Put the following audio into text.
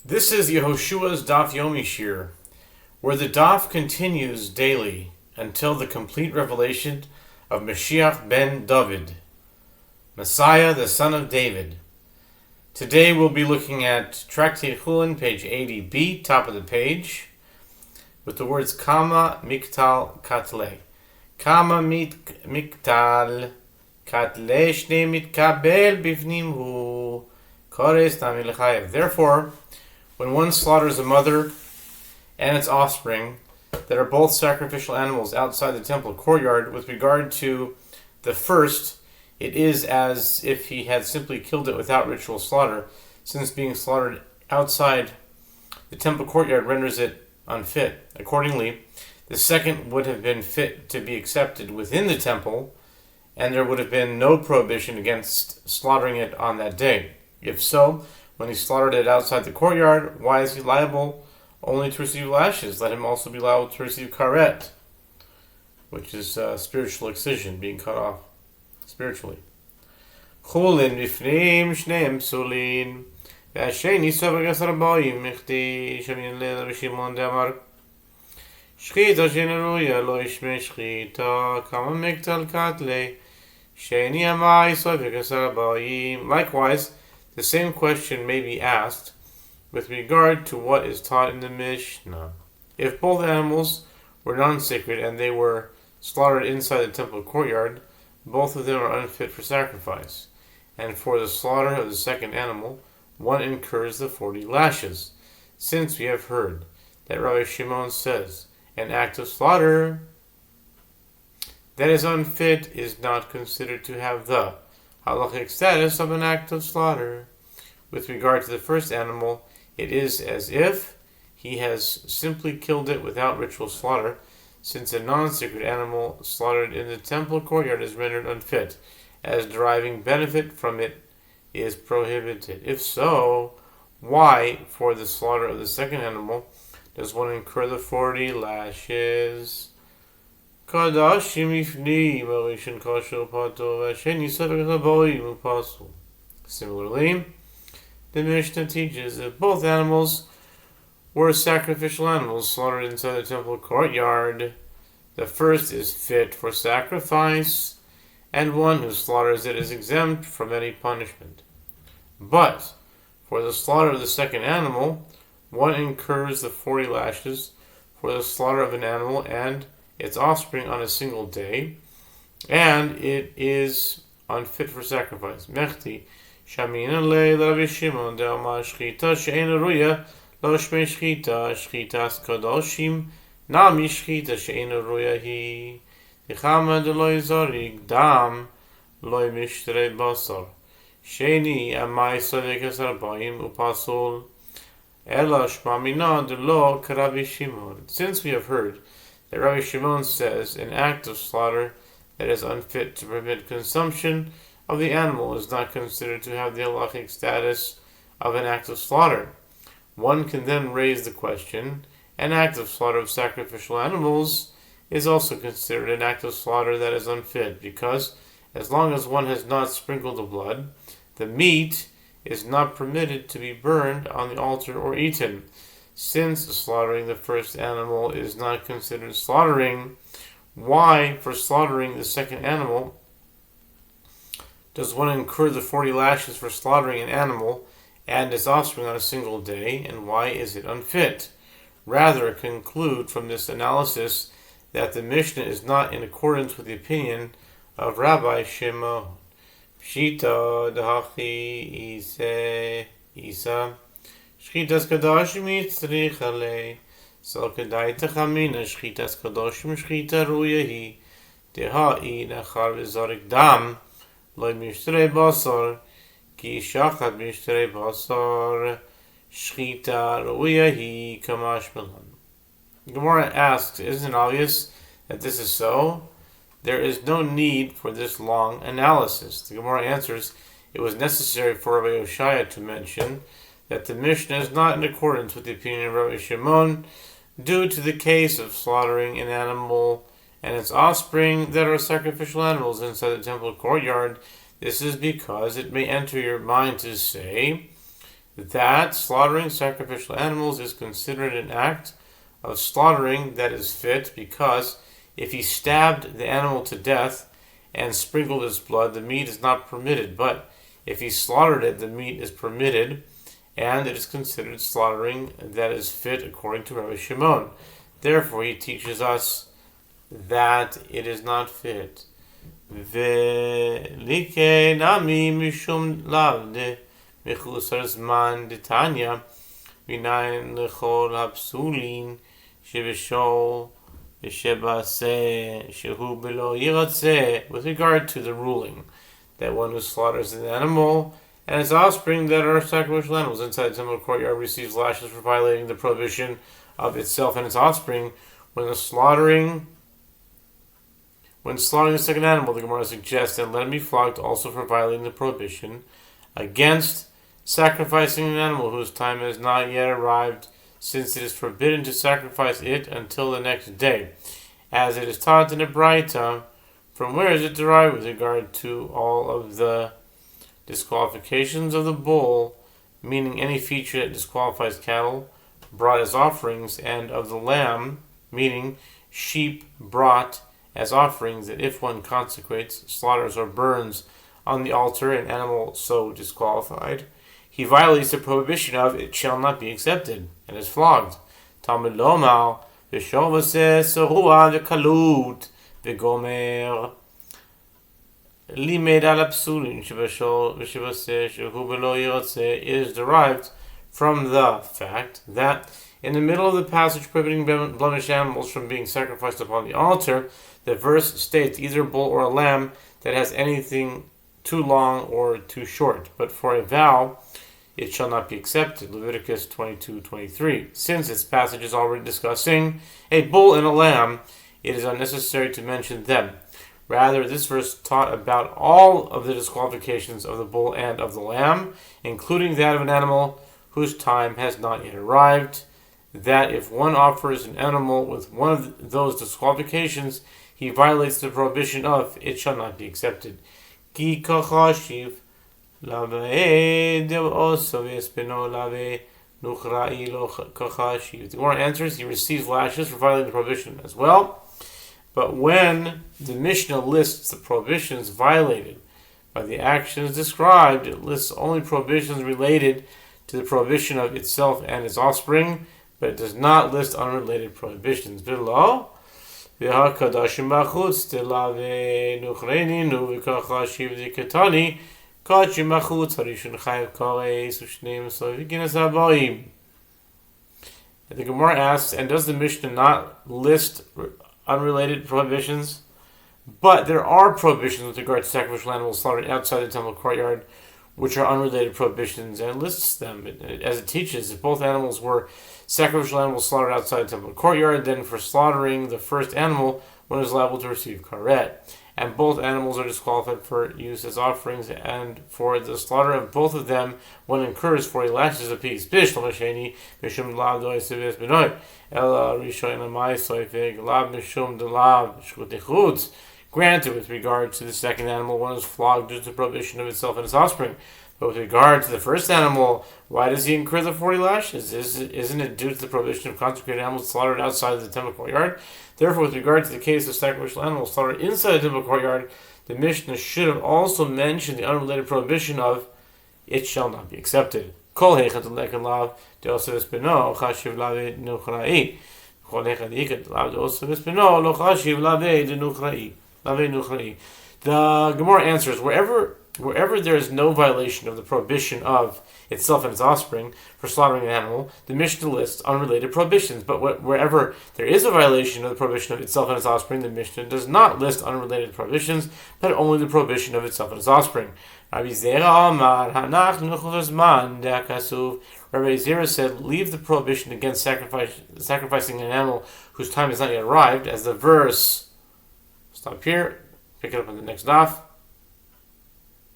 This is Yehoshua's Daf Yomi Shiur, where the Daf continues daily until the complete revelation of Mashiach ben David, Messiah, the son of David. Today we'll be looking at Tractate Chullin, page 80b, top of the page, with the words Kama Miktal Katle. Kama Miktal Katle Shne Mitkabel Bifnim Hu Kores Tamil Chayev. Therefore, when one slaughters a mother and its offspring that are both sacrificial animals outside the temple courtyard, with regard to the first, it is as if he had simply killed it without ritual slaughter, since being slaughtered outside the temple courtyard renders it unfit. Accordingly, the second would have been fit to be accepted within the temple, and there would have been no prohibition against slaughtering it on that day. If so, when he slaughtered it outside the courtyard, why is he liable only to receive lashes? Let him also be liable to receive karet, which is spiritual excision, being cut off spiritually. Chullin b'fnim shneim psulin, v'asheni sovek asar ba'im mechti shamin leil Shimon de'amar shchita sheneruya lo ishme shchita kama miktal katle sheni amai sovek asar ba'im. Likewise, the same question may be asked with regard to what is taught in the Mishnah. If both animals were non-sacred and they were slaughtered inside the temple courtyard, both of them are unfit for sacrifice. And for the slaughter of the second animal, one incurs the 40 lashes. Since we have heard that Rabbi Shimon says, an act of slaughter that is unfit is not considered to have the halachic status of an act of slaughter. With regard to the first animal, it is as if he has simply killed it without ritual slaughter, since a non-sacred animal slaughtered in the temple courtyard is rendered unfit, as deriving benefit from it is prohibited. If so, why, for the slaughter of the second animal, does one incur the 40 lashes? Similarly, the Mishnah teaches that both animals were sacrificial animals slaughtered inside the temple courtyard. The first is fit for sacrifice, and one who slaughters it is exempt from any punishment. But for the slaughter of the second animal, one incurs the 40 lashes for the slaughter of an animal and its offspring on a single day, and it is unfit for sacrifice. Mechti shamina leil Rabbi Shimon de'amar shchita she'eina ruya lo shmei shchita shchitas kadoshim nami shchita she'eina ruya hi tichama de'lo yizarig dam lo mishtrei basar sheni amai sovek asar ba'im upasul ela shmamina de'lo k'Rabbi Shimon. Since we have heard that Rabbi Shimon says an act of slaughter that is unfit to permit consumption of the animal is not considered to have the halachic status of an act of slaughter, one can then raise the question, an act of slaughter of sacrificial animals is also considered an act of slaughter that is unfit, because as long as one has not sprinkled the blood, the meat is not permitted to be burned on the altar or eaten. Since slaughtering the first animal is not considered slaughtering, why, for slaughtering the second animal, does one incur the 40 lashes for slaughtering an animal and its offspring on a single day, and why is it unfit? Rather, conclude from this analysis that the Mishnah is not in accordance with the opinion of Rabbi Shimon. Pshita dahachi isa shchitas kadoshim yitzrich alei so kedai techamina shchitas kadoshim shchita ruyahi deha'i nachar v'zorik dam lo mishtrei basar ki shachat mishtrei basar shchita ruyahi kamash melan. Gemara asks, isn't it obvious that this is so? There is no need for this long analysis. The Gemara answers, it was necessary for Rabbi Yehoshua to mention that the Mishnah is not in accordance with the opinion of Rabbi Shimon due to the case of slaughtering an animal and its offspring that are sacrificial animals inside the temple courtyard. This is because it may enter your mind to say that slaughtering sacrificial animals is considered an act of slaughtering that is fit, because if he stabbed the animal to death and sprinkled its blood, the meat is not permitted. But if he slaughtered it, the meat is permitted, and it is considered slaughtering that is fit according to Rabbi Shimon. Therefore, he teaches us that it is not fit. Velike nami mishum lavde mechusar zman detanya minayin lechol hapsulin shebeshol v'shebaseh shehu belo yiratzeh. With regard to the ruling that one who slaughters an animal and its offspring that are sacrificial animals inside the temple courtyard receives lashes for violating the prohibition of itself and its offspring. When slaughtering a second animal, the Gemara suggests that let him be flogged also for violating the prohibition against sacrificing an animal whose time has not yet arrived, since it is forbidden to sacrifice it until the next day, as it is taught in the Braita. From where is it derived with regard to all of the disqualifications of the bull, meaning any feature that disqualifies cattle brought as offerings, and of the lamb, meaning sheep brought as offerings, that if one consecrates, slaughters, or burns on the altar an animal so disqualified, he violates the prohibition of it shall not be accepted, and is flogged. Talmud Lomar, v'shor v'seh sorua v'kalut v'gomer limed al apsulin shebashor v'shebaseh shehu belo yiratzeh, is derived from the fact that in the middle of the passage prohibiting blemished animals from being sacrificed upon the altar, the verse states either a bull or a lamb that has anything too long or too short, but for a vow it shall not be accepted. Leviticus 22:23. Since this passage is already discussing a bull and a lamb, it is unnecessary to mention them. Rather, this verse taught about all of the disqualifications of the bull and of the lamb, including that of an animal whose time has not yet arrived, that if one offers an animal with one of those disqualifications, he violates the prohibition of it shall not be accepted. Ki kachashiv lave also vespeno lave nuchrai lo kachashiv. The Gemara answers, he receives lashes for violating the prohibition as well. But when the Mishnah lists the prohibitions violated by the actions described, it lists only prohibitions related to the prohibition of itself and its offspring, but it does not list unrelated prohibitions. Below, v'hakadashim b'chutz telave nuchreninu v'kachashiv dikatani kachim b'chutz harishon chayav kareis u'shneim soviginas habayim. The Gemara asks, and does the Mishnah not list unrelated prohibitions? But there are prohibitions with regard to sacrificial animals slaughtered outside the temple courtyard, which are unrelated prohibitions, and it lists them as it teaches. If both animals were sacrificial animals slaughtered outside the temple courtyard, then for slaughtering the first animal, one is liable to receive karet. And both animals are disqualified for use as offerings, and for the slaughter of both of them, one incurs 40 lashes apiece. Granted, with regard to the second animal, one is flogged due to the prohibition of itself and its offspring. But with regard to the first animal, why does he incur the 40 lashes? Isn't it due to the prohibition of consecrated animals slaughtered outside of the temple courtyard? Therefore, with regard to the case of sacrificial animals slaughtered inside the temple courtyard, the Mishnah should have also mentioned the unrelated prohibition of it shall not be accepted. Kol hechat lekan lav de'osav espino chashiv lave nuchrai. Kol hechat ikat lav de'osav espino lo chashiv lave de'nuchrai. The Gemara answers, wherever there is no violation of the prohibition of itself and its offspring for slaughtering an animal, the Mishnah lists unrelated prohibitions. But wherever there is a violation of the prohibition of itself and its offspring, the Mishnah does not list unrelated prohibitions, but only the prohibition of itself and its offspring. Rabbi Zera said, leave the prohibition against sacrificing an animal whose time has not yet arrived, as the verse. Stop here, pick it up on the next daf.